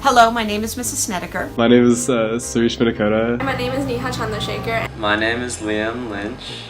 Hello, my name is Mrs. Snedeker. My name is Sarish Minakota. My name is Neha Chandrasekhar. My name is Liam Lynch.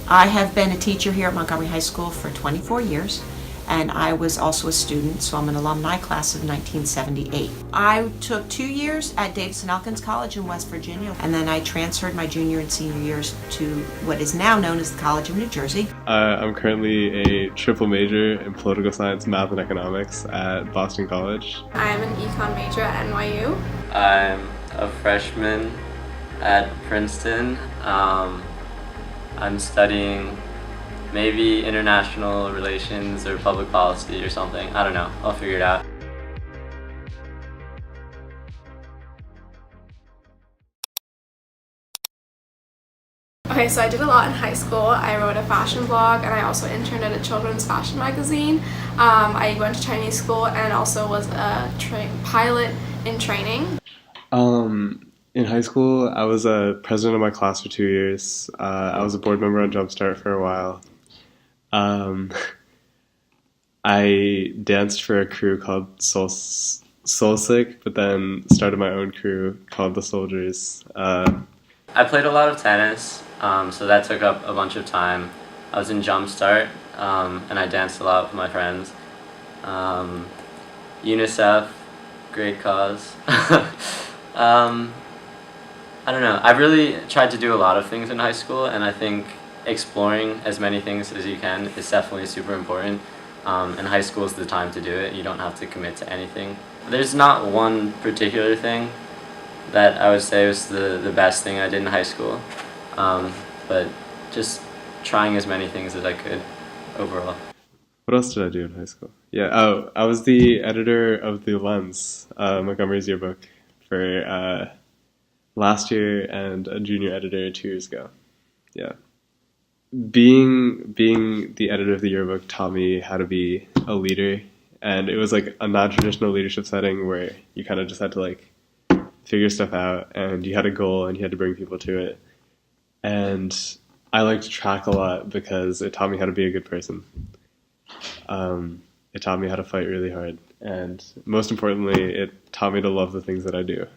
I have been a teacher here at Montgomery High School for 24 years, and I was also a student, so I'm an alumni class of 1978. I took 2 years at Davis and Elkins College in West Virginia, and then I transferred my junior and senior years to what is now known as the College of New Jersey. I'm currently a triple major in political science, math, and economics at Boston College. I am an econ major at NYU. I'm a freshman at Princeton. I'm studying maybe international relations or public policy or something. I don't know. I'll figure it out. Okay, so I did a lot in high school. I wrote a fashion blog and I also interned at a children's fashion magazine. I went to Chinese school and also was a pilot in training. In high school, I was a president of my class for 2 years. I was a board member on Jumpstart for a while. I danced for a crew called Soul Sick, but then started my own crew called The Soldiers. I played a lot of tennis, so that took up a bunch of time. I was in Jumpstart, and I danced a lot with my friends. UNICEF, great cause. I don't know. I really tried to do a lot of things in high school, and I think exploring as many things as you can is definitely super important. And high school is the time to do it. You don't have to commit to anything. There's not one particular thing that I would say was the best thing I did in high school, but just trying as many things as I could overall. What else did I do in high school? I was the editor of The Lens, Montgomery's yearbook, for last year and a junior editor 2 years ago. Yeah. Being the editor of the yearbook taught me how to be a leader, and it was like a non-traditional leadership setting where you kind of just had to like figure stuff out, and you had a goal and you had to bring people to it. And I like to track a lot because it taught me how to be a good person. It taught me how to fight really hard, and most importantly, it taught me to love the things that I do.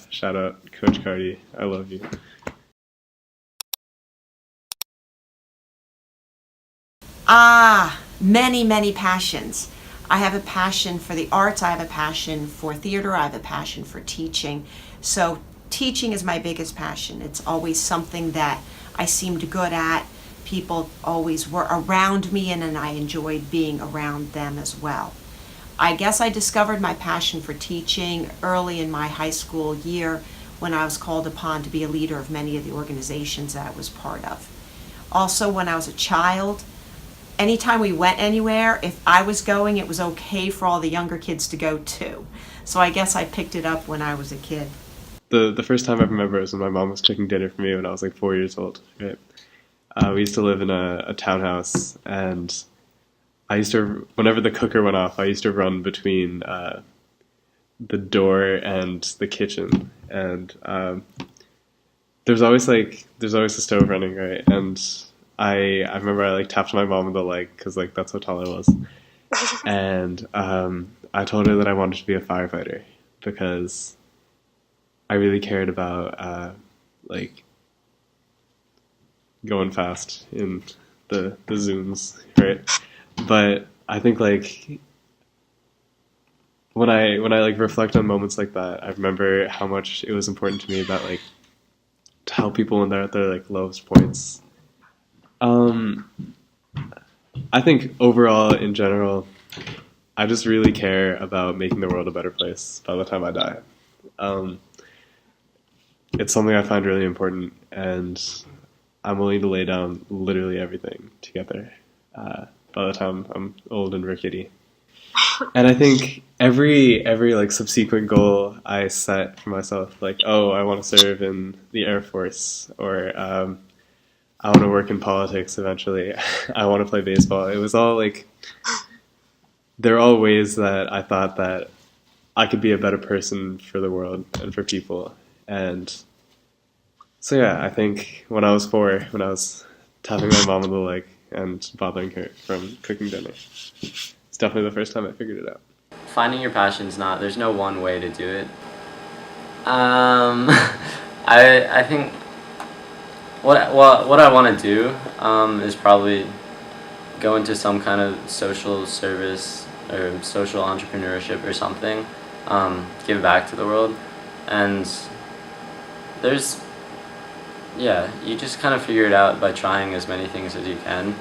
Shout out Coach Cardi, I love you. Many passions. I have a passion for the arts, I have a passion for theater, I have a passion for teaching. So teaching is my biggest passion. It's always something that I seemed good at. People always were around me, and I enjoyed being around them as well. I guess I discovered my passion for teaching early in my high school year when I was called upon to be a leader of many of the organizations that I was part of. Also, when I was a child, anytime we went anywhere, if I was going, it was okay for all the younger kids to go too. So I guess I picked it up when I was a kid. The first time I remember was when my mom was cooking dinner for me when I was like 4 years old. Right? We used to live in a townhouse, and I used to, whenever the cooker went off, I used to run between the door and the kitchen, and there's always a stove running, right? And I remember I like tapped my mom on the leg because like that's how tall I was, and I told her that I wanted to be a firefighter because I really cared about like going fast in the zooms, right? But I think like when I like reflect on moments like that, I remember how much it was important to me that like to help people when they're at their like lowest points. I think overall in general, I just really care about making the world a better place by the time I die. It's something I find really important, and I'm willing to lay down literally everything to get there. By the time I'm old and rickety. And I think every like subsequent goal I set for myself, like, oh, I want to serve in the Air Force, or I want to work in politics eventually. I want to play baseball. It was all like, they're all ways that I thought that I could be a better person for the world and for people. And so yeah, I think when I was 4, when I was tapping my mom on the leg, and bothering her from cooking dinner. It's definitely the first time I figured it out. Finding your passion's not, there's no one way to do it. I think what I want to do is probably go into some kind of social service or social entrepreneurship or something, give back to the world, and there's, yeah, you just kind of figure it out by trying as many things as you can.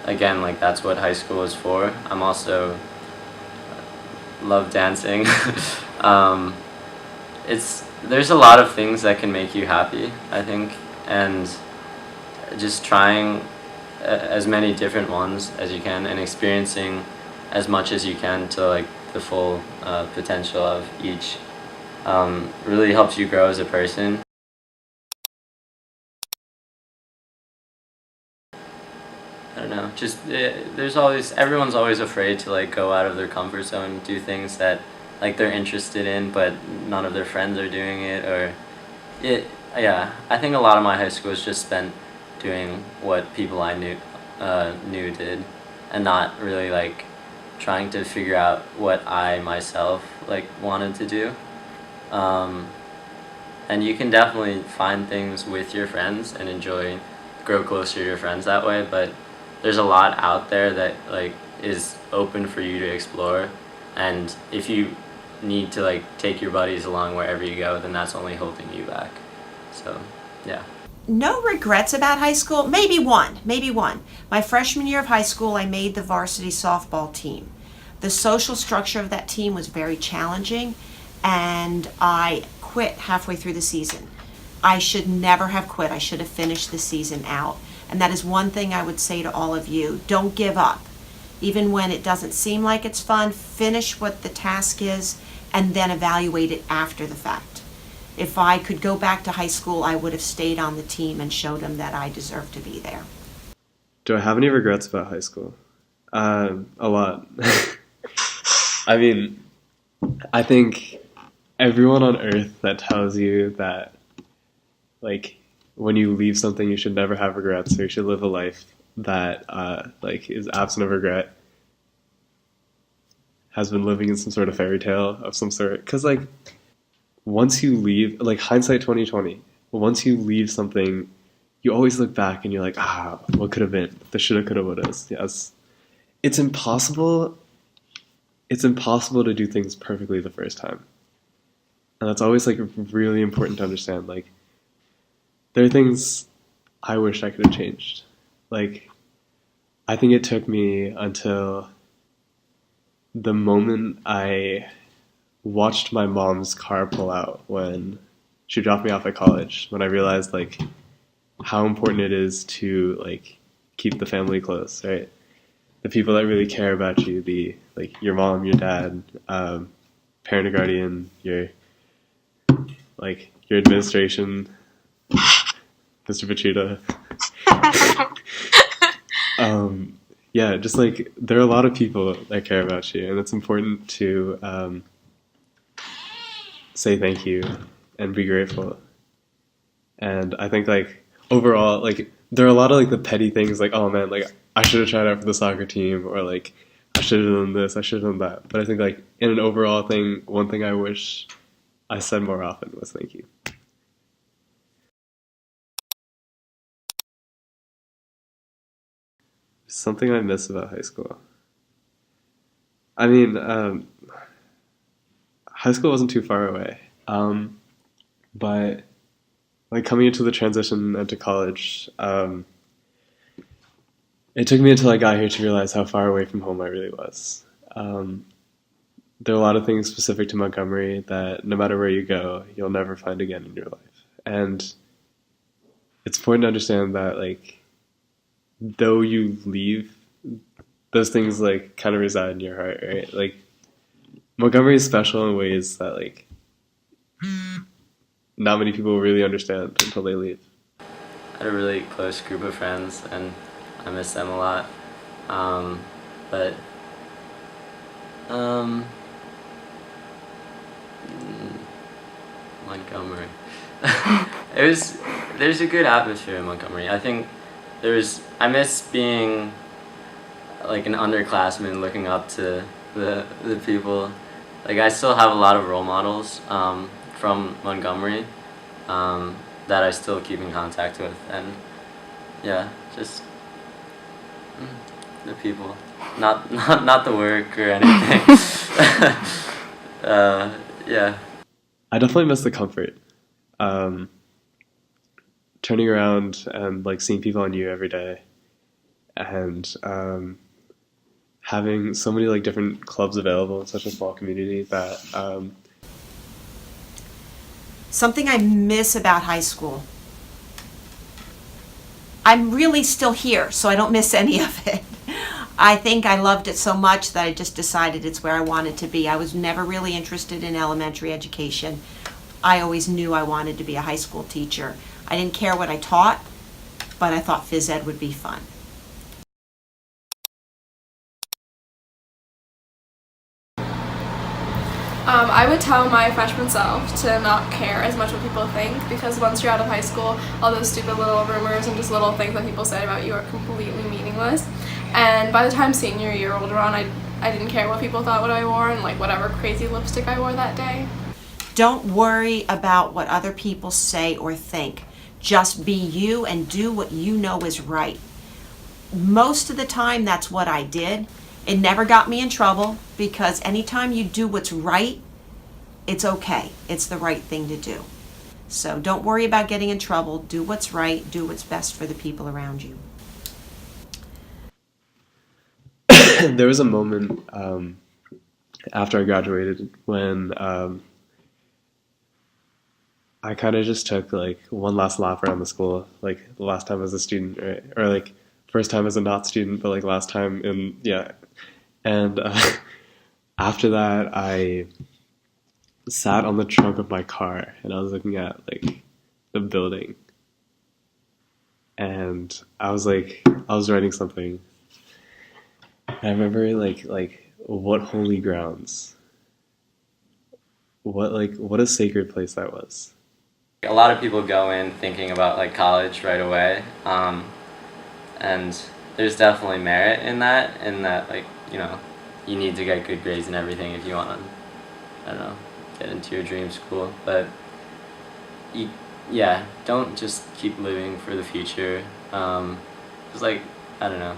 Again, like, that's what high school is for. I'm also love dancing. There's a lot of things that can make you happy, I think, and just trying as many different ones as you can and experiencing as much as you can to like the full potential of each really helps you grow as a person. I don't know, just everyone's always afraid to like go out of their comfort zone and do things that like they're interested in, but none of their friends are doing it, or yeah, I think a lot of my high school was just spent doing what people I knew did, and not really like trying to figure out what I myself like wanted to do. And you can definitely find things with your friends and grow closer to your friends that way, but there's a lot out there that like is open for you to explore, and if you need to like take your buddies along wherever you go, then that's only holding you back. So yeah. No regrets about high school. Maybe one. My freshman year of high school, I made the varsity softball team. The social structure of that team was very challenging, and I quit halfway through the season. I should never have quit. I should have finished the season out. And that is one thing I would say to all of you. Don't give up. Even when it doesn't seem like it's fun, finish what the task is and then evaluate it after the fact. If I could go back to high school, I would have stayed on the team and showed them that I deserve to be there. Do I have any regrets about high school? A lot. I mean, I think everyone on earth that tells you that, like, when you leave something, you should never have regrets, or you should live a life that, like, is absent of regret, has been living in some sort of fairy tale of some sort. Because, like, once you leave, like, hindsight 2020, once you leave something, you always look back and you're like, what could have been? The shoulda, coulda, wouldas. Yes. It's impossible to do things perfectly the first time. And that's always, like, really important to understand. Like, there are things I wish I could have changed. Like, I think it took me until the moment I watched my mom's car pull out when she dropped me off at college, when I realized, like, how important it is to, like, keep the family close, right? The people that really care about you, like, your mom, your dad, parent or guardian, your administration, Mr. Pachita. Yeah, just like there are a lot of people that care about you, and it's important to say thank you and be grateful. And I think, like, overall, like, there are a lot of, like, the petty things, like, oh man, like, I should have tried out for the soccer team, or like, I should have done this, I should have done that. But I think, like, in an overall thing, one thing I wish I said more often was thank you. Something I miss about high school. I mean, high school wasn't too far away. But, like, coming into the transition into college, it took me until I got here to realize how far away from home I really was. There are a lot of things specific to Montgomery that no matter where you go, you'll never find again in your life. And it's important to understand that, like, though you leave, those things, like, kind of reside in your heart, right? Like, Montgomery is special in ways that, like, not many people really understand until they leave. I had a really close group of friends, and I miss them a lot. But Montgomery. There's a good atmosphere in Montgomery. I think I miss being like an underclassman looking up to the people. Like I still have a lot of role models from Montgomery that I still keep in contact with, and yeah, just the people, not the work or anything. Yeah. I definitely miss the comfort. Um, Turning around and like seeing people I knew every day, and having so many like different clubs available in such a small community that Something I miss about high school. I'm really still here, so I don't miss any of it. I think I loved it so much that I just decided it's where I wanted to be. I was never really interested in elementary education. I always knew I wanted to be a high school teacher. I didn't care what I taught, but I thought phys ed would be fun. I would tell my freshman self to not care as much what people think, because once you're out of high school, all those stupid little rumors and just little things that people say about you are completely meaningless. And by the time senior year rolled around, I didn't care what people thought what I wore and like whatever crazy lipstick I wore that day. Don't worry about what other people say or think. Just be you and do what you know is right. Most of the time, that's what I did. It never got me in trouble, because anytime you do what's right, it's okay. It's the right thing to do. So don't worry about getting in trouble. Do what's right. Do what's best for the people around you. there was a moment after I graduated when I kind of just took like one last lap around the school, like the last time as a student, or like first time as a not student, but like last time in, yeah. And after that, I sat on the trunk of my car and I was looking at like the building, and I was writing something. And I remember like what holy grounds, what a sacred place that was. A lot of people go in thinking about like college right away, and there's definitely merit in that like, you know, you need to get good grades and everything if you want to, I don't know, get into your dream school. But yeah, don't just keep living for the future. It's like, I don't know,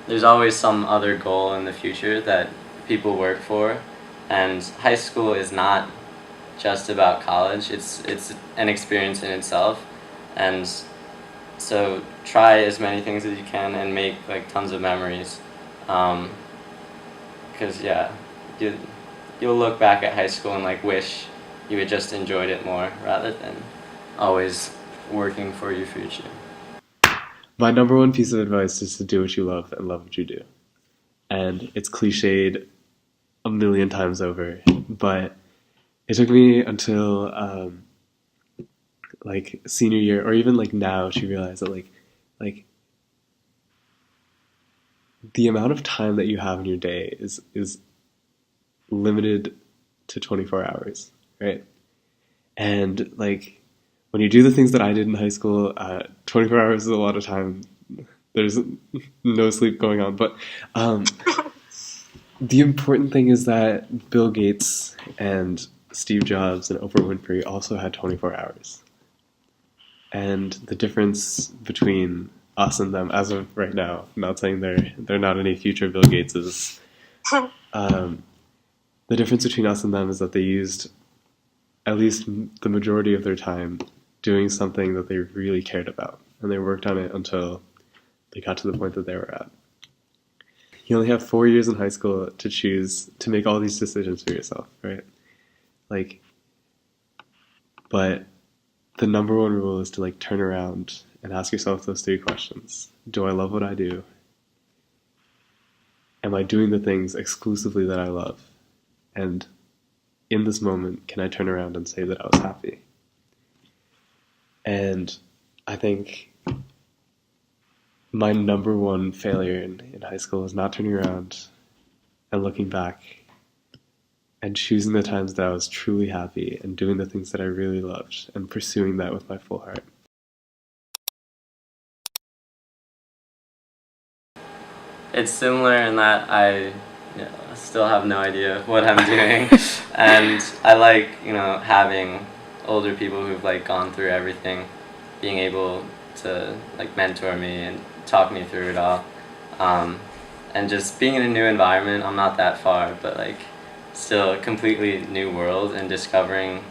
there's always some other goal in the future that people work for, and high school is not just about college. It's an experience in itself, and so try as many things as you can and make like tons of memories, because yeah, you'll look back at high school and like wish you had just enjoyed it more rather than always working for your future. My number one piece of advice is to do what you love and love what you do. And it's cliched a million times over, but it took me until like senior year, or even like now, to realize that like the amount of time that you have in your day is limited to 24 hours, right? And like when you do the things that I did in high school, 24 hours is a lot of time. There's no sleep going on, but the important thing is that Bill Gates and Steve Jobs and Oprah Winfrey also had 24 hours. And the difference between us and them, as of right now, I'm not saying they're not any future Bill Gateses, the difference between us and them is that they used at least the majority of their time doing something that they really cared about, and they worked on it until they got to the point that they were at. You only have 4 years in high school to choose to make all these decisions for yourself, right? Like, but the number one rule is to like turn around and ask yourself those three questions. Do I love what I do? Am I doing the things exclusively that I love? And in this moment, can I turn around and say that I was happy? And I think my number one failure in high school was not turning around and looking back and choosing the times that I was truly happy and doing the things that I really loved and pursuing that with my full heart. it's similar in that I still have no idea what I'm doing, and I like having older people who've like gone through everything, being able to like mentor me and talk me through it all, and just being in a new environment. I'm not that far, but like still a completely new world and discovering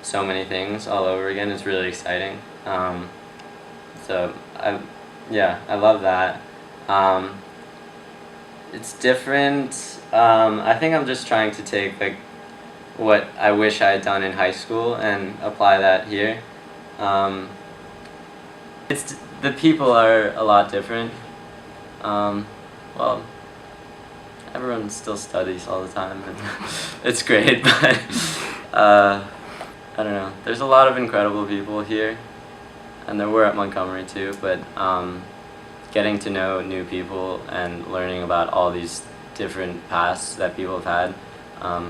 so many things all over again is really exciting. So I love that. It's different. I think I'm just trying to take like what I wish I had done in high school and apply that here. It's the people are a lot different. Well, everyone still studies all the time, and it's great. But I don't know. There's a lot of incredible people here, and there were at Montgomery too. But getting to know new people and learning about all these different paths that people have had,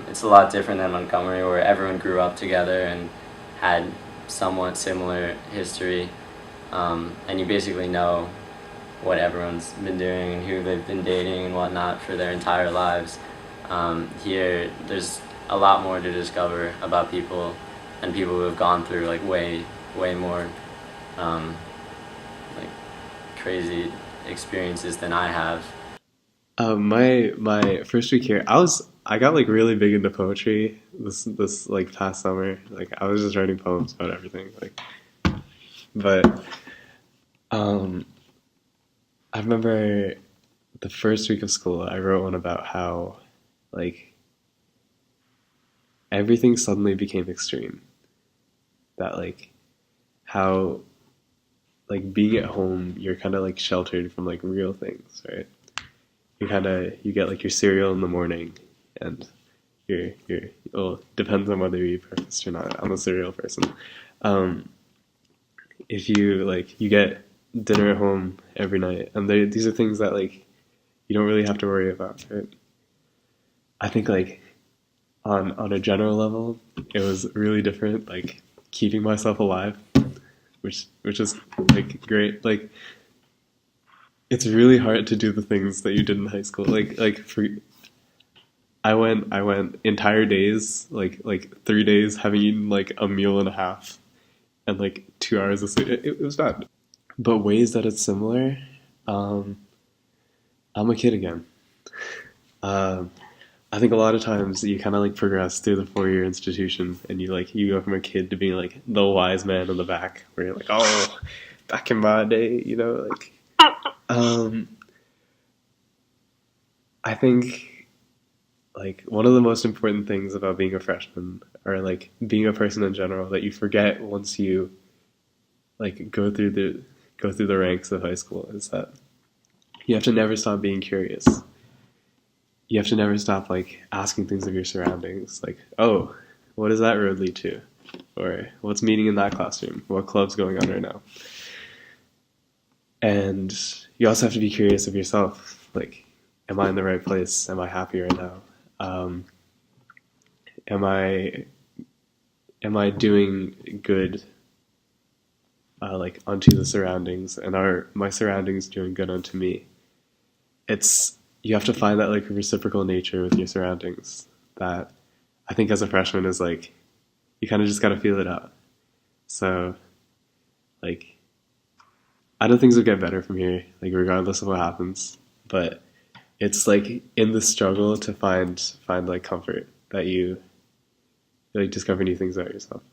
it's a lot different than Montgomery, where everyone grew up together and had somewhat similar history, and you basically know what everyone's been doing and who they've been dating and whatnot for their entire lives. Here, there's a lot more to discover about people and people who have gone through like way more like crazy experiences than I have. My first week here, I got like really big into poetry this like past summer. Like I was just writing poems about everything. But I remember the first week of school, I wrote one about how like everything suddenly became extreme. That like how like being at home, you're kind of like sheltered from like real things, right? You get like your cereal in the morning, and well, depends on whether you eat breakfast or not. I'm a cereal person. If you get dinner at home every night, and these are things that like you don't really have to worry about, right? I think like on a general level, it was really different, like keeping myself alive, which is like great. Like it's really hard to do the things that you did in high school. I went entire days, like 3 days, having eaten like a meal and a half and like 2 hours of sleep. It was bad. But ways that it's similar, I'm a kid again. I think a lot of times you kind of like progress through the 4-year institution, and you go from a kid to being like the wise man in the back, where you're like, oh, back in my day, like. I think like one of the most important things about being a freshman, or like being a person in general, that you forget once you like go through the ranks of high school, is that you have to never stop being curious. You have to never stop like asking things of your surroundings, like, oh, what does that road lead to? Or what's meeting in that classroom? What club's going on right now? And you also have to be curious of yourself. Like, am I in the right place? Am I happy right now? Am I doing good, like unto the surroundings, and are my surroundings doing good unto me? You have to find that like reciprocal nature with your surroundings that I think as a freshman is like, you kind of just got to feel it out. So like, I know things will get better from here, like regardless of what happens, but it's like in the struggle to find like comfort, that you like discover new things about yourself.